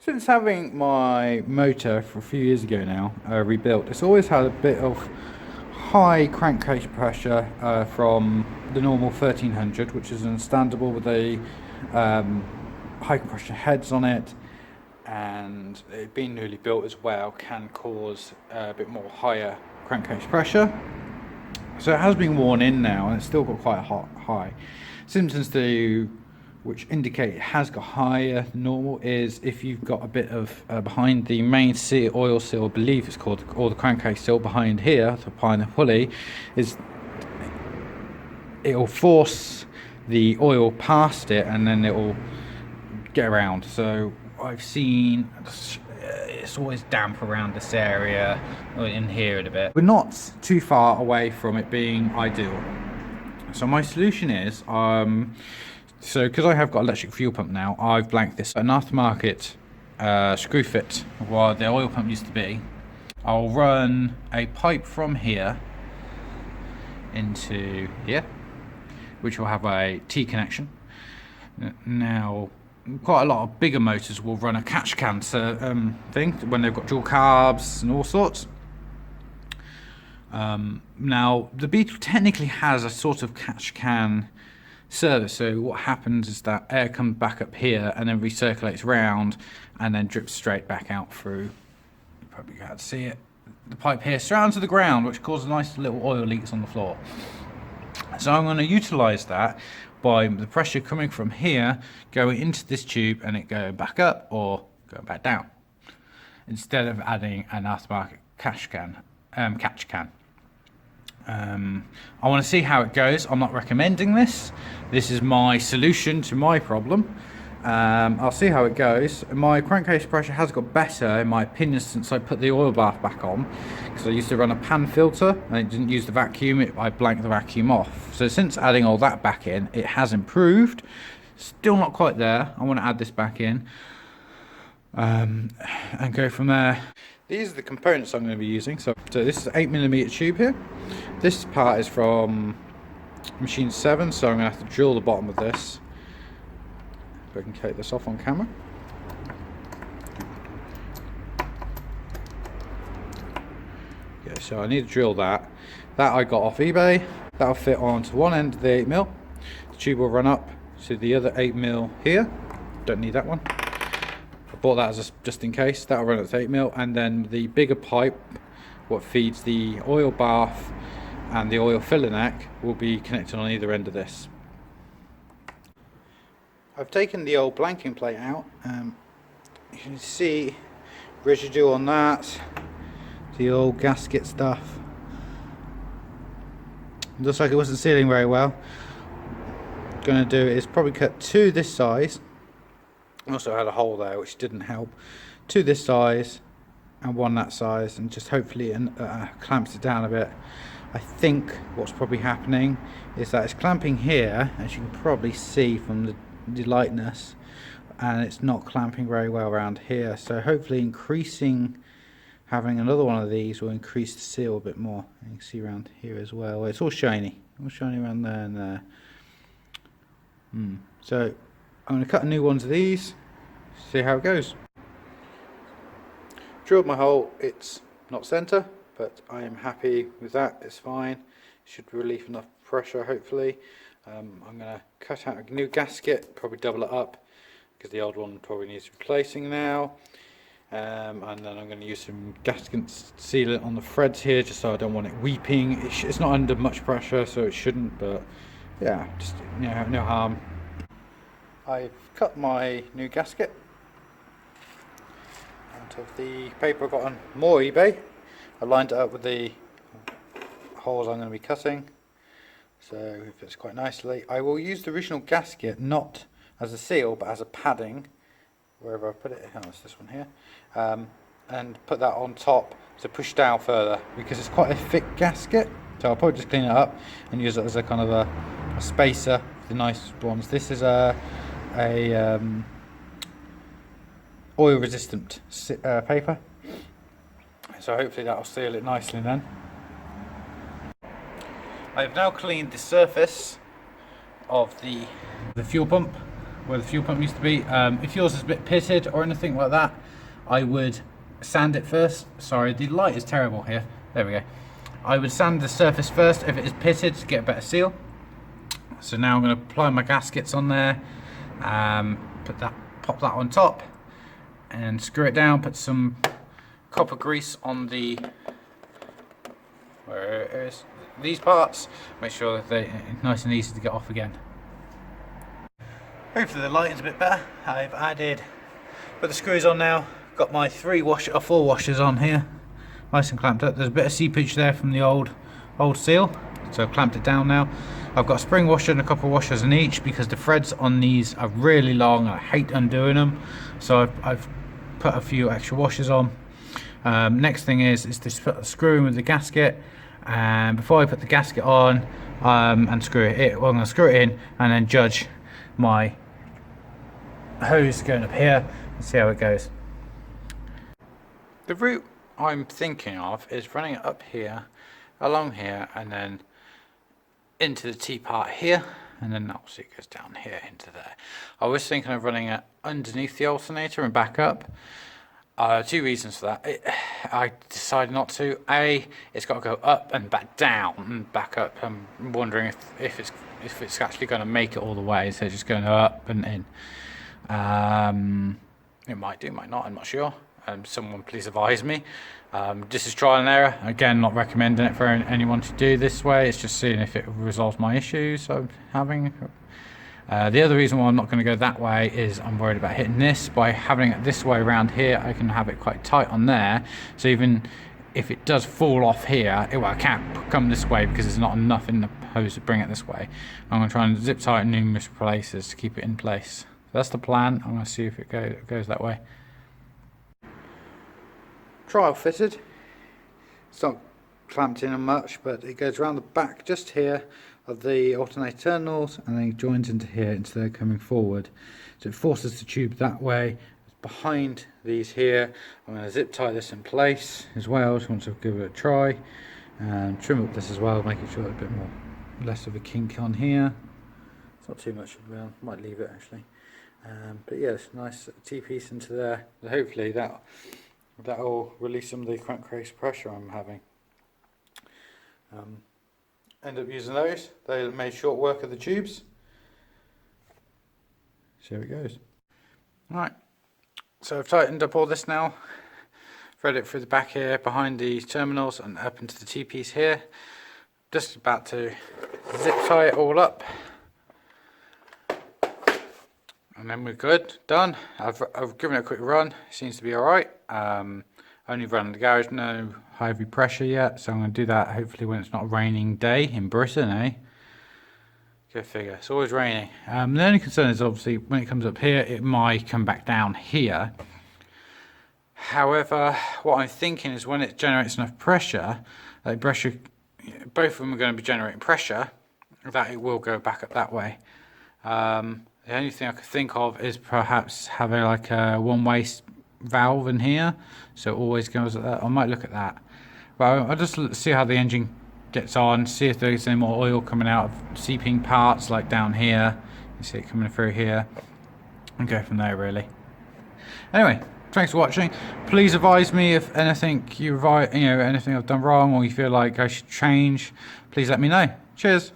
Since having my motor for a few years ago now rebuilt, it's always had a bit of high crankcase pressure from the normal 1300, which is understandable with the high compression heads on it, and it being newly built as well can cause a bit more higher crankcase pressure. So it has been worn in now, and it's still got quite a high. Symptoms which indicate it has got higher than normal is if you've got a bit of behind the main seal, oil seal, I believe it's called, or the crankcase seal behind here, behind the pulley, it'll force the oil past it and then it'll get around. So I've seen it's always damp around this area, in here a bit. We're not too far away from it being ideal. So my solution is, so because I have got electric fuel pump now, I've blanked this an aftermarket screw fit where the oil pump used to be. I'll run a pipe from here into here, which will have a T connection. Now, quite a lot of bigger motors will run a catch can thing when they've got dual carbs and all sorts. Now, the Beetle technically has a sort of catch can service, so what happens is that air comes back up here and then recirculates around and then drips straight back out through, you probably can't see it, the pipe here, straight to the ground, which causes nice little oil leaks on the floor. So I'm going to utilise that by the pressure coming from here going into this tube and it going back up or going back down, instead of adding an aftermarket catch can. I want to see how it goes. I'm not recommending this. This is my solution to my problem. I'll see how it goes. My crankcase pressure has got better, in my opinion, since I put the oil bath back on, because I used to run a pan filter and it didn't use the vacuum. I blanked the vacuum off. So since adding all that back in, it has improved. Still not quite there. I want to add this back in and go from there. These are the components I'm going to be using. So this is an 8mm tube here. This part is from machine 7, so I'm going to have to drill the bottom of this. If I can take this off on camera. Okay, so I need to drill that. That I got off eBay. That'll fit onto one end of the 8mm. The tube will run up to the other 8mm here. Don't need that one. Bought that as just in case. That'll run at 8mm, and then the bigger pipe, what feeds the oil bath and the oil filler neck, will be connected on either end of this. I've taken the old blanking plate out. You can see residue on that, the old gasket stuff. Looks like it wasn't sealing very well. What I'm going to do is probably cut to this size. Also had a hole there which didn't help, to this size and one that size, and just hopefully clamps it down a bit. I think what's probably happening is that it's clamping here, as you can probably see from the lightness, and it's not clamping very well around here. So hopefully having another one of these will increase the seal a bit more. You can see around here as well. It's all shiny around there and there. So I'm going to cut a new one of these, see how it goes. Drilled my hole. It's not centre, but I am happy with that. It's fine. Should relieve enough pressure, hopefully. I'm going to cut out a new gasket, probably double it up, because the old one probably needs replacing now. And then I'm going to use some gasket sealant on the threads here, just so I don't want it weeping. It's not under much pressure, so it shouldn't, but yeah, just no harm. I've cut my new gasket out of the paper I got on more eBay. I lined it up with the holes I'm going to be cutting, so it fits quite nicely. I will use the original gasket not as a seal but as a padding, wherever I put it. Oh, it's this one here, and put that on top to push down further, because it's quite a thick gasket. So I'll probably just clean it up and use it as a kind of a spacer for the nice ones. This is a oil resistant paper, so hopefully that will seal it nicely then. I have now cleaned the surface of the fuel pump where the fuel pump used to be. If yours is a bit pitted or anything like that, I would sand it first. Sorry, the light is terrible here. There we go. I would sand the surface first if it is pitted to get a better seal. So now I'm going to apply my gaskets on there, pop that on top, and screw it down. Put some copper grease on the where it is these parts. Make sure that they're nice and easy to get off again. Hopefully the lighting's a bit better. I've put the screws on now. Got my 4 washers on here, nice and clamped up. There's a bit of seepage there from the old seal, so I've clamped it down now. I've got a spring washer and a couple of washers in each because the threads on these are really long and I hate undoing them. So I've put a few extra washers on. Next thing is to put a screw in with the gasket, and before I put the gasket on and screw it in, well, I'm going to screw it in and then judge my hose going up here and see how it goes. The route I'm thinking of is running it up here, along here, and then into the T part here, and then obviously it goes down here into there. I was thinking of running it underneath the alternator and back up. 2 reasons for that. I decided not to. A, it's got to go up and back down and back up. I'm wondering if it's actually going to make it all the way. So just going up and in. It might do, might not. I'm not sure. Someone please advise me. This is trial and error. Again, not recommending it for anyone to do this way. It's just seeing if it resolves my issues I'm having. The other reason why I'm not going to go that way is I'm worried about hitting this. By having it this way around here, I can have it quite tight on there. So even if it does fall off here, I can't come this way because there's not enough in the hose to bring it this way. I'm going to try and zip tie it in numerous places to keep it in place. So that's the plan. I'm going to see if it goes that way. Trial fitted. It's not clamped in much, but it goes around the back just here of the alternator terminals and then it joins into here instead of coming forward. So it forces the tube that way. It's behind these here. I'm going to zip tie this in place as well. Just want to give it a try and trim up this as well, making sure it's a bit less of a kink on here. It's not too much, might leave it actually. But yeah, it's a nice T-piece into there. So hopefully that'll release some of the crankcase pressure I'm having. End up using those. They made short work of the tubes. See how it goes. Alright, so I've tightened up all this now. Thread it through the back here, behind the terminals and up into the T-piece here. Just about to zip tie it all up. And then we're good, done. I've given it a quick run, it seems to be alright. Only run in the garage, no heavy pressure yet, so I'm going to do that hopefully when it's not a raining day in Britain, eh? Go figure, it's always raining. The only concern is obviously when it comes up here, it might come back down here. However, what I'm thinking is when it generates enough pressure, both of them are going to be generating pressure, that it will go back up that way. The only thing I could think of is perhaps having like a one-way valve in here, so it always goes like that. I might look at that. But I'll just see how the engine gets on, see if there's any more oil coming out of seeping parts like down here. You see it coming through here, and go from there really. Anyway, thanks for watching. Please advise me if anything anything I've done wrong or you feel like I should change. Please let me know. Cheers.